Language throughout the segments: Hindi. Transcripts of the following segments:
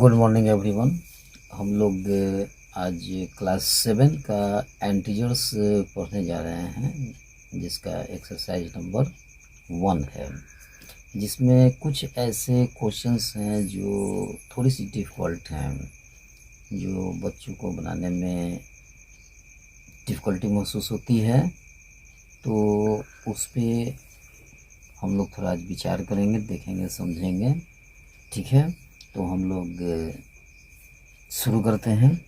Good morning everyone. हम लोग आज क्लास 7 का एंटीजर्स पढ़ने जा रहे हैं, जिसका एक्सरसाइज नंबर 1 है, जिसमें कुछ ऐसे क्वेश्चंस हैं जो थोड़ी सी डिफ़िकल्ट हैं, जो बच्चों को बनाने में डिफ़िकल्टी महसूस होती है। तो उस पर हम लोग थोड़ा आज विचार करेंगे, देखेंगे, समझेंगे। ठीक है, तो हम लोग शुरू करते हैं।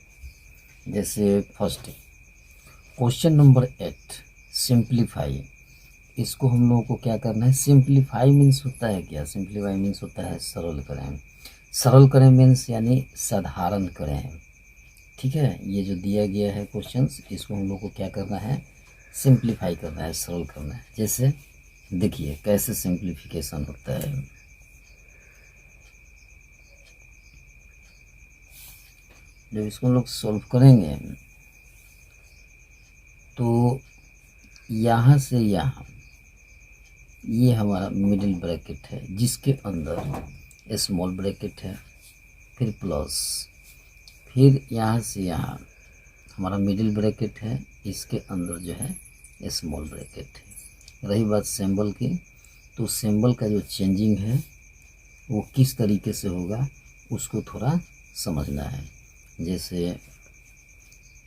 जैसे फर्स्ट क्वेश्चन नंबर 8, सिंप्लीफाई। इसको हम लोगों को क्या करना है? सिंप्लीफाई मीन्स होता है क्या? सिंप्लीफाई मीन्स होता है सरल करें। सरल करें मीन्स यानी साधारण करें। ठीक है, ये जो दिया गया है क्वेश्चन, इसको हम लोग को क्या करना है? सिंप्लीफाई करना है, सरल करना है। जैसे देखिए कैसे सिंप्लीफिकेशन होता है। जब इसको लोग सॉल्व करेंगे तो यहाँ से यहाँ ये हमारा मिडिल ब्रैकेट है, जिसके अंदर स्मॉल ब्रैकेट है, फिर प्लस, फिर यहाँ से यहाँ हमारा मिडिल ब्रैकेट है, इसके अंदर जो है स्मॉल ब्रैकेट है। रही बात सिंबल की, तो सिंबल का जो चेंजिंग है वो किस तरीके से होगा उसको थोड़ा समझना है। जैसे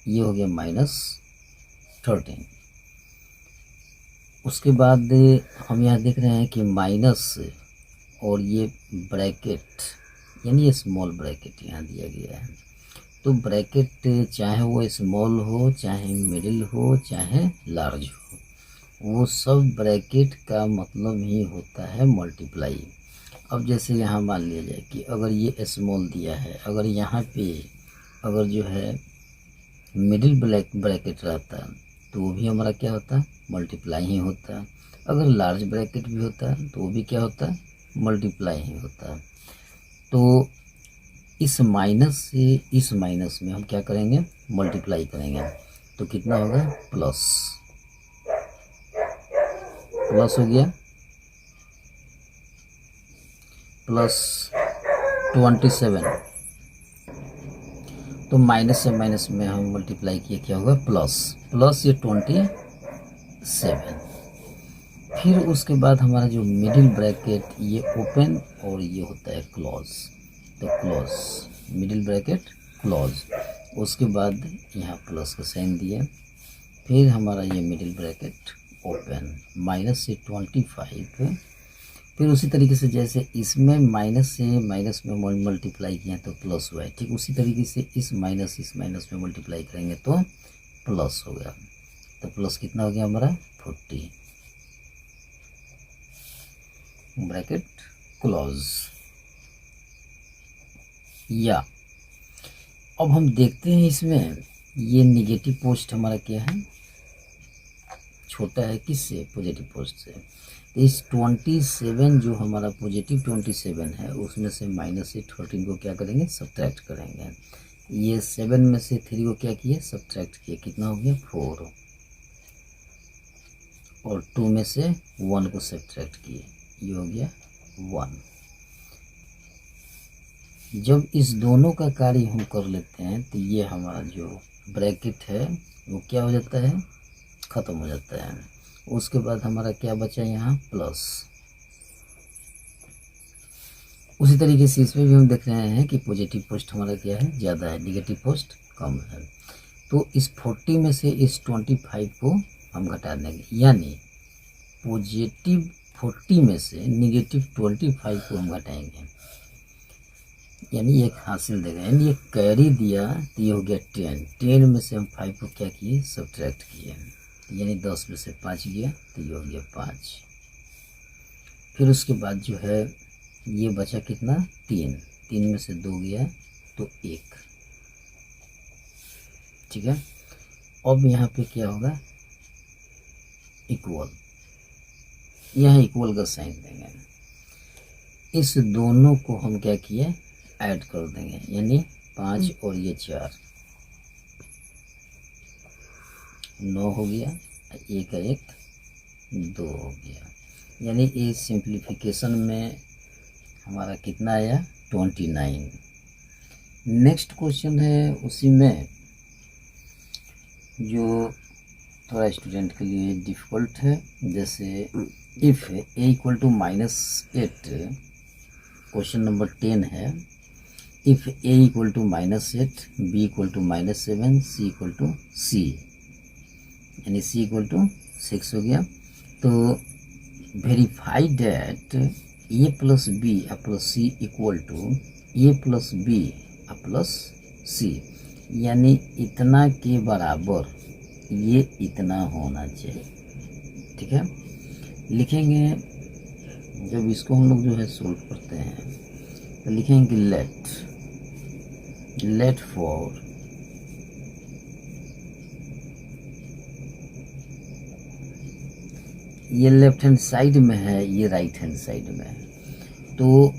ये हो गया -13। उसके बाद हम यहाँ देख रहे हैं कि माइनस और ये ब्रैकेट यानी ये स्मॉल ब्रैकेट यहाँ दिया गया है। तो ब्रैकेट चाहे वो स्मॉल हो, चाहे मिडिल हो, चाहे लार्ज हो, वो सब ब्रैकेट का मतलब ही होता है मल्टीप्लाई। अब जैसे यहाँ मान लिया जाए कि अगर ये स्मॉल दिया है, अगर यहाँ पे अगर जो है मिडिल ब्रैकेट रहता तो वो भी हमारा क्या होता? मल्टीप्लाई ही होता। अगर लार्ज ब्रैकेट भी होता तो वो भी क्या होता? मल्टीप्लाई ही होता। तो इस माइनस से इस माइनस में हम क्या करेंगे? मल्टीप्लाई करेंगे। तो कितना होगा? प्लस प्लस हो गया, +27। तो माइनस से माइनस में हम मल्टीप्लाई किए, क्या होगा? प्लस ये 27। फिर उसके बाद हमारा जो मिडिल ब्रैकेट ये ओपन और ये होता है क्लोज। तो क्लोज, मिडिल ब्रैकेट क्लोज। उसके बाद यहाँ प्लस का साइन दिया, फिर हमारा ये मिडिल ब्रैकेट ओपन, माइनस से 25। फिर उसी तरीके से जैसे इसमें माइनस से माइनस में मल्टीप्लाई किया तो प्लस हुआ है, ठीक उसी तरीके से इस माइनस में मल्टीप्लाई करेंगे तो प्लस हो गया। तो प्लस कितना हो गया हमारा? 40, ब्रैकेट क्लोज। या अब हम देखते हैं इसमें ये निगेटिव पोस्ट हमारा क्या है? छोटा है किससे? पॉजिटिव पोस्ट से। इस 27 जो हमारा पॉजिटिव 27 है, उसमें से -13 को क्या करेंगे? सब्ट्रैक्ट करेंगे। ये 7 में से 3 को क्या किए? सब्ट्रैक्ट किए। कितना हो गया? 4। और 2 में से 1 को सब्ट्रैक्ट किए, ये हो गया 1। जब इस दोनों का कार्य हम कर लेते हैं तो ये हमारा जो ब्रैकेट है वो क्या हो जाता है? ख़त्म हो जाता है। उसके बाद हमारा क्या बचा यहाँ? प्लस। उसी तरीके से इसमें भी हम देख रहे हैं कि पॉजिटिव पोस्ट हमारा क्या है? ज़्यादा है, निगेटिव पोस्ट कम है। तो इस 40 में से इस 25 को हम घटा देंगे, यानी पॉजिटिव 40 में से निगेटिव 25 को हम घटाएंगे, यानी एक हासिल देगा, यानी एक कैरी दिया तो ये हो गया 10 में से हम 5 को क्या किए? सब्ट्रैक्ट किए, यानी 10 में से 5 गया तो ये हो गया 5। फिर उसके बाद जो है ये बचा कितना? 3 में से 2 गया तो 1। ठीक है, अब यहाँ पे क्या होगा? इक्वल, यहाँ इक्वल का साइन देंगे। इस दोनों को हम क्या किए? ऐड कर देंगे, यानी 5 और ये 4, 9 हो गया, 1 का 1 2 हो गया। यानी इस सिंप्लीफिकेशन में हमारा कितना आया? 29। नेक्स्ट क्वेश्चन है उसी में, जो थोड़ा स्टूडेंट के लिए डिफ़िकल्ट है। जैसे if A equal to -8, question number 10 है। If A equal to -8, B equal to -7, C equal to C, यानी सी इक्वल टू 6 हो गया। तो verify that A plus B plus C equal to A plus B plus C, यानी इतना के बराबर ये इतना होना चाहिए। ठीक है, लिखेंगे जब इसको हम लोग जो है सोल्व करते हैं तो लिखेंगे लेट फॉर ये लेफ्ट हैंड साइड में है, ये राइट हैंड साइड में है, तो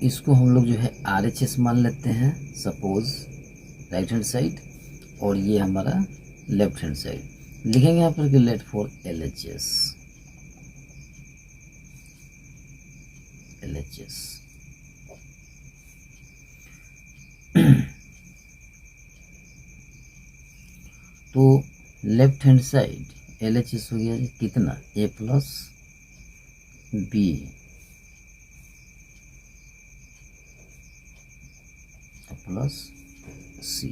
इसको हम लोग जो है RHS मान लेते हैं, सपोज राइट हैंड साइड, और ये हमारा लेफ्ट हैंड साइड। लिखेंगे यहाँ पर कि लेट फॉर LHS। तो लेफ्ट हैंड साइड LHS हो गया कितना, A प्लस बी प्लस सी।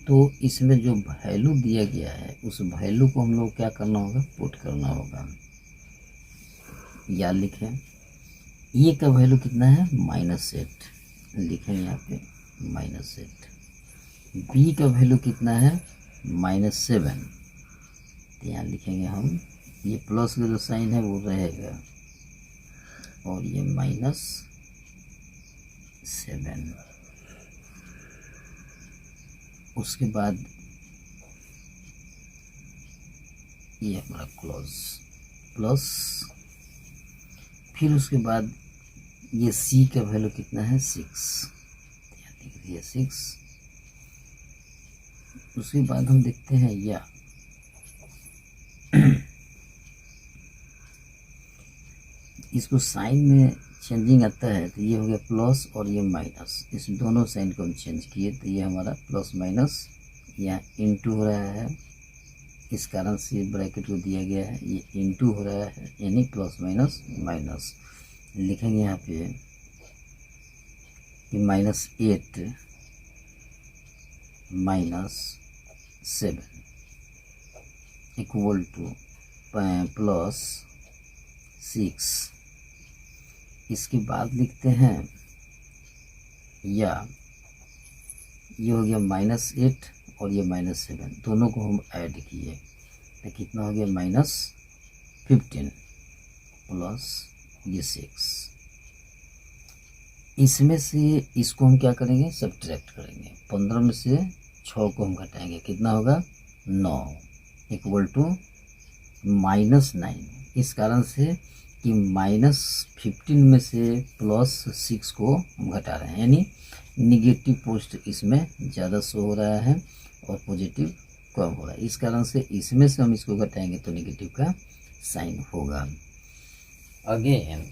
तो इसमें जो वैल्यू दिया गया है उस वैल्यू को हम लोग क्या करना होगा, पुट करना होगा। या लिखें ए का वैल्यू कितना है, -8, लिखेंगे यहाँ पे -8। बी का वैल्यू कितना है, -7, तो यहाँ लिखेंगे हम, ये प्लस का जो साइन है वो रहेगा और ये -7। उसके बाद ये हमारा क्लोज प्लस, फिर उसके बाद ये सी का वैल्यू कितना है, 6, ये 6। उसके बाद हम देखते हैं या इसको साइन में चेंजिंग आता है, तो ये हो गया प्लस और ये माइनस, इस दोनों साइन को हम चेंज किए तो ये हमारा प्लस माइनस यहाँ इनटू हो रहा है, इस कारण से ब्रैकेट को दिया गया है, ये इनटू हो रहा है, यानी प्लस माइनस माइनस। लिखेंगे यहाँ पे कि -8 -7 इक्वल टू +6। इसके बाद लिखते हैं या ये हो गया -8 और ये -7, दोनों को हम ऐड किए तो कितना हो गया, -15 प्लस ये 6। इसमें से इसको हम क्या करेंगे, सब्ट्रैक्ट करेंगे। 15 में से 6 को हम घटाएंगे, कितना होगा, 9 इक्वल टू -9। इस कारण से कि -15 में से +6 को हम घटा रहे हैं, यानी निगेटिव पोस्ट इसमें ज़्यादा शो हो रहा है और पॉजिटिव कम हो रहा है। इस कारण से इसमें से हम इसको घटाएंगे तो निगेटिव का साइन होगा। अगेन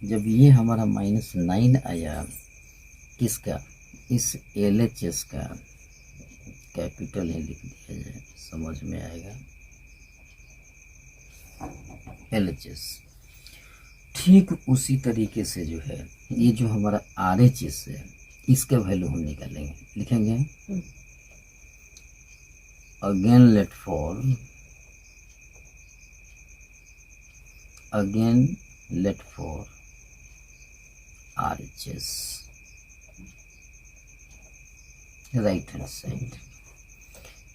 जब ये हमारा -9 आया, किसका, इस LHS का, कैपिटल ही लिख दिया जाए समझ में आएगा, LHS। ठीक उसी तरीके से जो है ये जो हमारा RHS है, इसका वैल्यू हम निकालेंगे। लिखेंगे again let for RHS right hand side.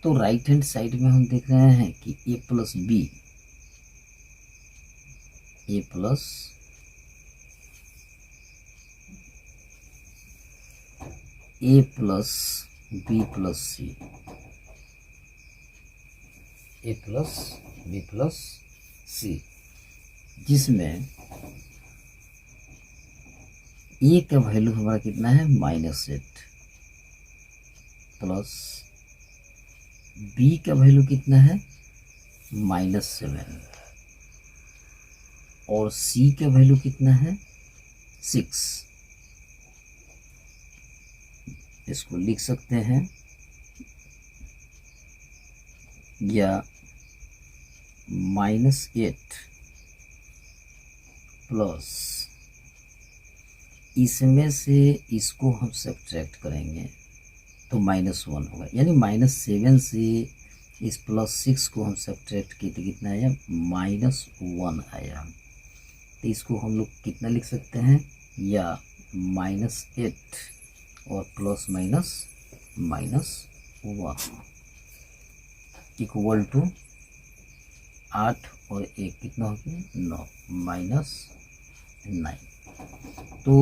तो राइट हैंड साइड में हम देख रहे हैं कि A प्लस बी प्लस सी, जिसमें A का वैल्यू हमारा कितना है, -8 प्लस B का वैल्यू कितना है, -7 और C का वैल्यू कितना है, 6। इसको लिख सकते हैं, या -8 प्लस इसमें से इसको हम सब्ट्रैक्ट करेंगे तो -1 होगा, यानी -7 से इस +6 को हम सब्ट्रैक्ट किए तो कितना आया, -1 आया। तो इसको हम लोग कितना लिख सकते हैं, या -8 और प्लस -1 इक्वल टू 8 और 1 कितना हो गया, 9 -9। तो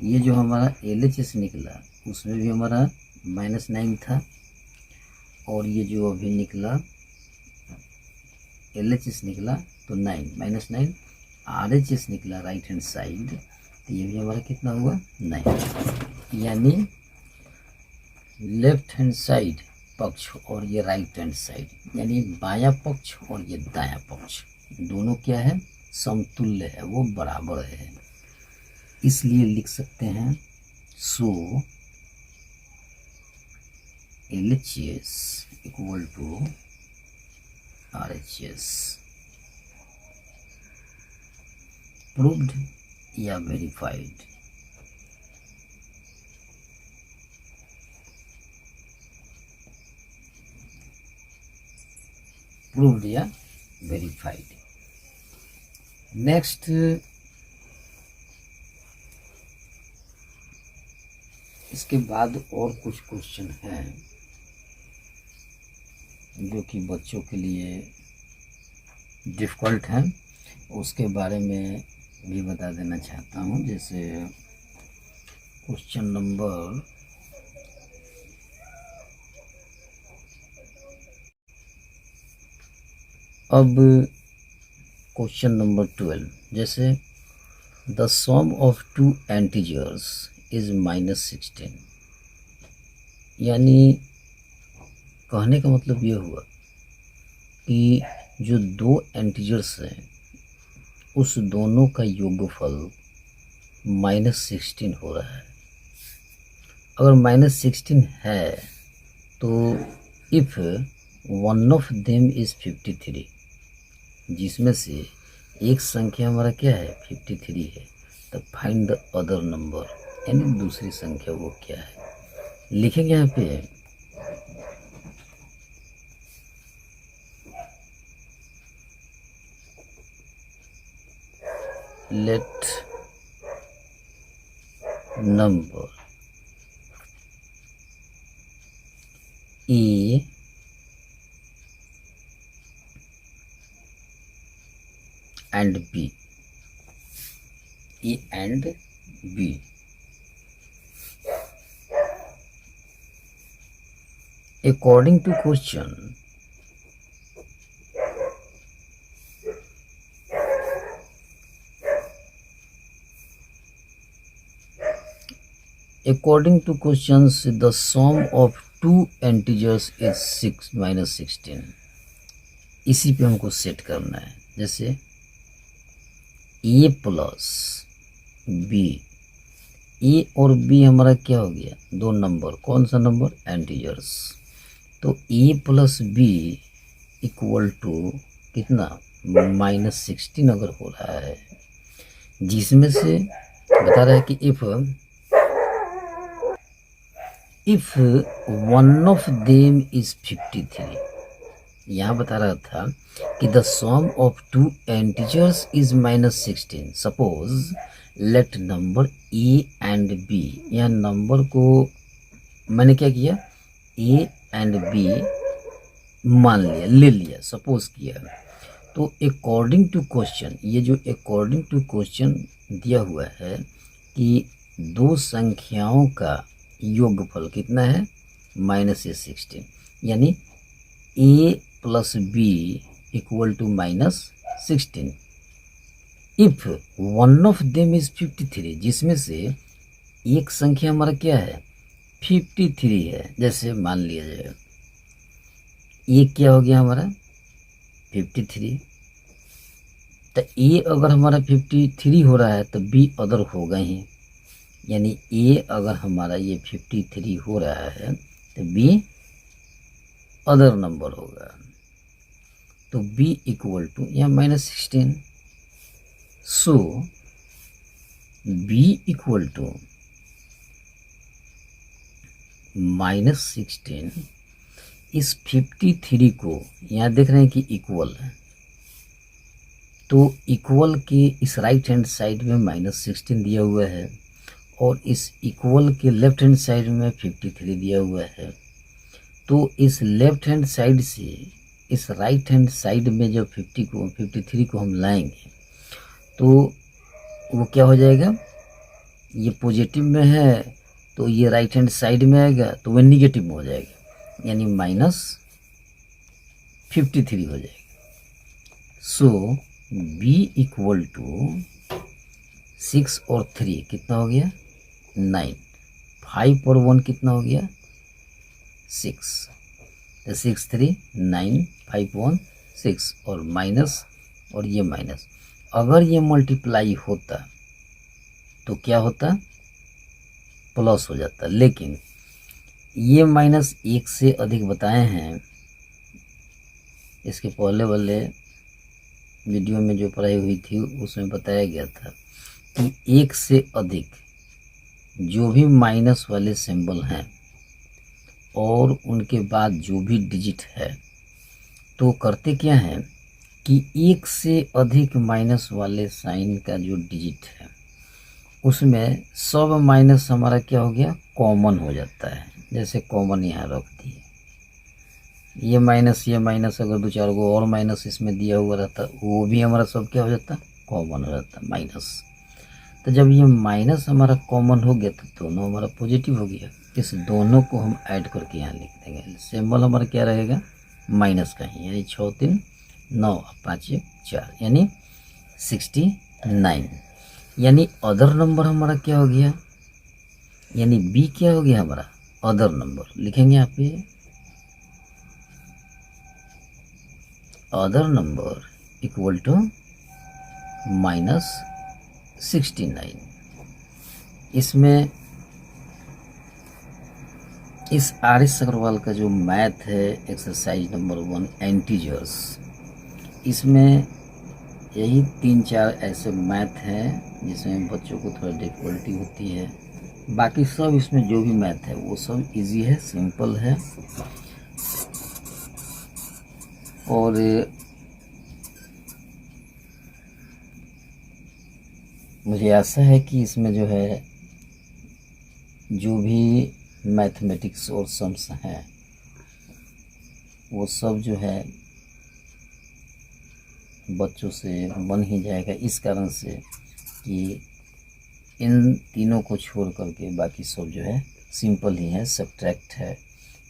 ये जो हमारा LHS निकला उसमें भी हमारा -9 था, और ये जो अभी निकला LHS निकला तो 9 -9, RHS निकला राइट हैंड साइड, तो ये भी हमारा कितना हुआ, 9। यानी लेफ्ट हैंड साइड पक्ष और ये राइट हैंड साइड, यानी बायां पक्ष और ये दायां पक्ष दोनों क्या है, समतुल्य है, वो बराबर है। इसलिए लिख सकते हैं so LHS equal to RHS। Proved या वेरीफाइड, प्रूव्ड या वेरीफाइड। नेक्स्ट इसके बाद और कुछ क्वेश्चन हैं जो कि बच्चों के लिए डिफ़िकल्ट हैं, उसके बारे में भी बता देना चाहता हूँ। जैसे क्वेश्चन नंबर अब क्वेश्चन नंबर 12, जैसे the sum of 2 integers is -16, यानी कहने का मतलब ये हुआ कि जो 2 इंटीजर्स हैं उस दोनों का योगफल -16 हो रहा है। अगर -16 है तो if one of them is 53, जिसमें से एक संख्या हमारा क्या है, 53 है, तो फाइंड द अदर नंबर, यानी दूसरी संख्या वो क्या है। लिखेंगे यहाँ पे late number A and B, A and B, according to question the sum of 2 integers is 6 -16। इसी पे हमको सेट करना है। जैसे A प्लस B, A और B हमारा क्या हो गया, 2 नंबर, कौन सा नंबर, इंटीजर्स। तो A plus B equal to कितना, -16 अगर हो रहा है, जिसमें से बता रहा है कि if one of them is 53, यहाँ बता रहा था कि the sum of 2 integers is -16, suppose let number A and B, यहाँ नंबर को मैंने क्या किया, A एंड B मान लिया, ले लिया, सपोज किया। तो अकॉर्डिंग टू क्वेश्चन, ये जो अकॉर्डिंग टू क्वेश्चन दिया हुआ है कि 2 संख्याओं का योगफल कितना है, -16, यानी A plus B equal to -16। If one of them is 53, जिसमें से एक संख्या हमारा क्या है, 53 है। जैसे मान लिया जाए ये क्या हो गया हमारा 53, तो A अगर हमारा 53 हो रहा है तो B अदर होगा ही, यानी ए अगर हमारा ये 53 हो रहा है तो बी अदर नंबर होगा। तो b इक्वल टू या -16, सो b इक्वल टू -16। इस 53 को यहाँ देख रहे हैं कि इक्वल है, तो इक्वल के इस राइट हैंड साइड में -16 दिया हुआ है और इस इक्वल के लेफ्ट हैंड साइड में 53 दिया हुआ है। तो इस लेफ्ट हैंड साइड से इस राइट हैंड साइड में जब 53 को हम लाएंगे तो वो क्या हो जाएगा, ये पॉजिटिव में है तो ये राइट हैंड साइड में आएगा तो वह निगेटिव में हो जाएगा, यानी -53 हो जाएगा। सो b इक्वल टू 6 और 3 कितना हो गया 9, 5 और 1 कितना हो गया 6, तो 6 3 9 5 1 6 और माइनस और ये माइनस। अगर ये मल्टीप्लाई होता तो क्या होता, प्लस हो जाता, लेकिन ये -1 से अधिक बताए हैं। इसके पहले वाले वीडियो में जो पढ़ाई हुई थी उसमें बताया गया था कि 1 से अधिक जो भी माइनस वाले सिंबल हैं और उनके बाद जो भी डिजिट है तो करते क्या हैं कि 1 से अधिक माइनस वाले साइन का जो डिजिट है उसमें सब माइनस हमारा क्या हो गया, कॉमन हो जाता है। जैसे कॉमन यहाँ रख दिए, ये माइनस अगर 2-4 गो और माइनस इसमें दिया हुआ रहता वो भी हमारा सब क्या हो जाता, कॉमन हो जाता माइनस। तो जब ये माइनस हमारा कॉमन हो गया तो दोनों हमारा पॉजिटिव हो गया। इस दोनों को हम ऐड करके यहाँ लिख देंगे। सिंबल हमारा क्या रहेगा, माइनस का ही, यानी 6 3 9 5 1 4 यानी 69। यानी अदर नंबर हमारा क्या हो गया, यानी बी क्या हो गया हमारा अदर नंबर। लिखेंगे यहाँ पे अदर नंबर इक्वल टू -69। इसमें इस आर.एस. अग्रवाल का जो मैथ है एक्सरसाइज नंबर 1 एंटीजर्स, इसमें यही 3-4 ऐसे मैथ हैं जिसमें बच्चों को थोड़ा डिफिकल्टी होती है। बाकी सब इसमें जो भी मैथ है वो सब इजी है, सिंपल है। और मुझे आशा है कि इसमें जो है जो भी मैथमेटिक्स और सम्स हैं वो सब जो है बच्चों से बन ही जाएगा, इस कारण से कि इन तीनों को छोड़ करके बाकी सब जो है सिंपल ही है। सब्ट्रैक्ट है,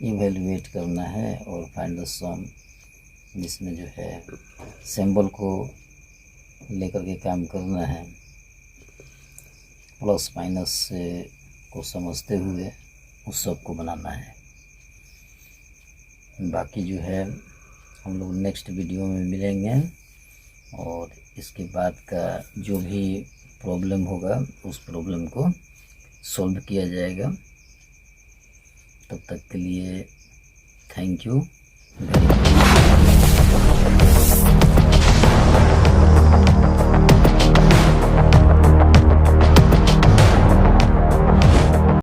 इवैल्यूएट करना है और फाइंड द सम, जिसमें जो है सिंबल को लेकर के काम करना है, प्लस माइनस को समझते हुए उस सब को बनाना है। बाकी जो है हम लोग नेक्स्ट वीडियो में मिलेंगे और इसके बाद का जो भी प्रॉब्लम होगा उस प्रॉब्लम को सॉल्व किया जाएगा। तब तक के लिए थैंक यू वेरी मच।